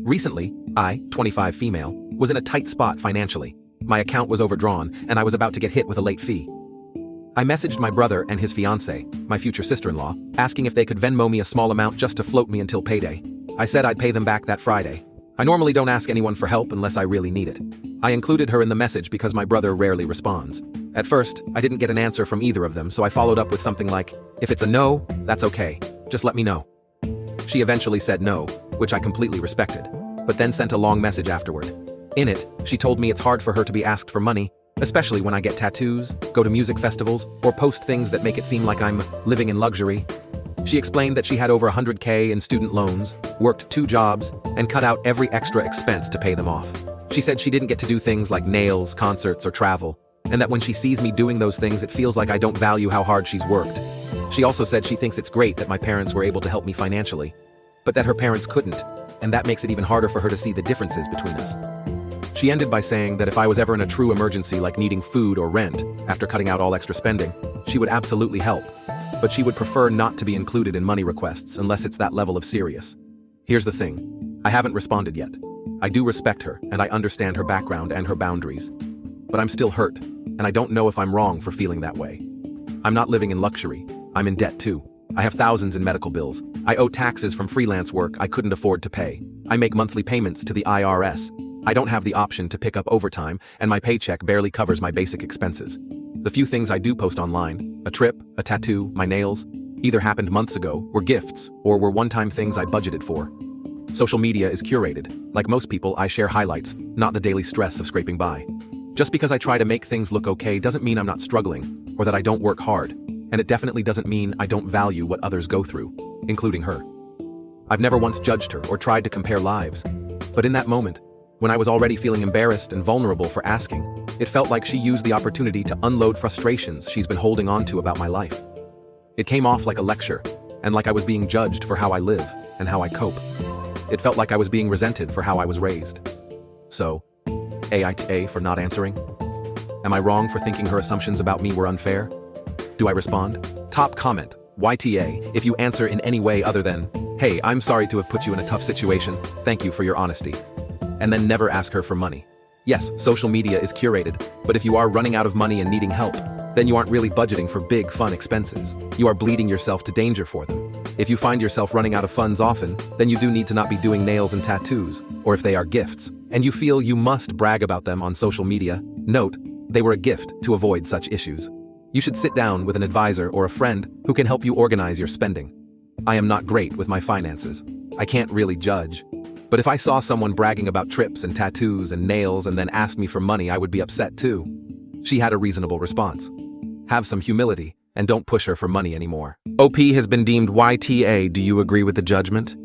Recently, I, 25 female, was in a tight spot financially. My account was overdrawn, and I was about to get hit with a late fee. I messaged my brother and his fiancée, my future sister-in-law, asking if they could Venmo me a small amount just to float me until payday. I said I'd pay them back that Friday. I normally don't ask anyone for help unless I really need it. I included her in the message because my brother rarely responds. At first, I didn't get an answer from either of them, so I followed up with something like, "If it's a no, that's okay. Just let me know." She eventually said no, which I completely respected, but then sent a long message afterward. In it, she told me it's hard for her to be asked for money, especially when I get tattoos, go to music festivals, or post things that make it seem like I'm living in luxury. She explained that she had over $100K in student loans, worked 2 jobs, and cut out every extra expense to pay them off. She said she didn't get to do things like nails, concerts, or travel, and that when she sees me doing those things it feels like I don't value how hard she's worked. She also said she thinks it's great that my parents were able to help me financially, but that her parents couldn't, and that makes it even harder for her to see the differences between us. She ended by saying that if I was ever in a true emergency like needing food or rent, after cutting out all extra spending, she would absolutely help, but she would prefer not to be included in money requests unless it's that level of serious. Here's the thing, I haven't responded yet. I do respect her, and I understand her background and her boundaries. But I'm still hurt, and I don't know if I'm wrong for feeling that way. I'm not living in luxury, I'm in debt too. I have thousands in medical bills. I owe taxes from freelance work I couldn't afford to pay. I make monthly payments to the IRS. I don't have the option to pick up overtime, and my paycheck barely covers my basic expenses. The few things I do post online, a trip, a tattoo, my nails, either happened months ago, were gifts, or were one-time things I budgeted for. Social media is curated. Like most people, I share highlights, not the daily stress of scraping by. Just because I try to make things look okay doesn't mean I'm not struggling, or that I don't work hard, and it definitely doesn't mean I don't value what others go through, including her. I've never once judged her or tried to compare lives, but in that moment, when I was already feeling embarrassed and vulnerable for asking, it felt like she used the opportunity to unload frustrations she's been holding on to about my life. It came off like a lecture, and like I was being judged for how I live and how I cope. It felt like I was being resented for how I was raised. So, AITA for not answering? Am I wrong for thinking her assumptions about me were unfair? Do I respond? Top comment, YTA, if you answer in any way other than, "Hey, I'm sorry to have put you in a tough situation, thank you for your honesty." And then never ask her for money. Yes, social media is curated, but if you are running out of money and needing help, then you aren't really budgeting for big, fun expenses. You are bleeding yourself to danger for them. If you find yourself running out of funds often, then you do need to not be doing nails and tattoos, or if they are gifts, and you feel you must brag about them on social media, note, they were a gift to avoid such issues. You should sit down with an advisor or a friend who can help you organize your spending. I am not great with my finances. I can't really judge. But if I saw someone bragging about trips and tattoos and nails and then asked me for money, I would be upset too. She had a reasonable response. Have some humility, and don't push her for money anymore. OP has been deemed YTA. Do you agree with the judgment?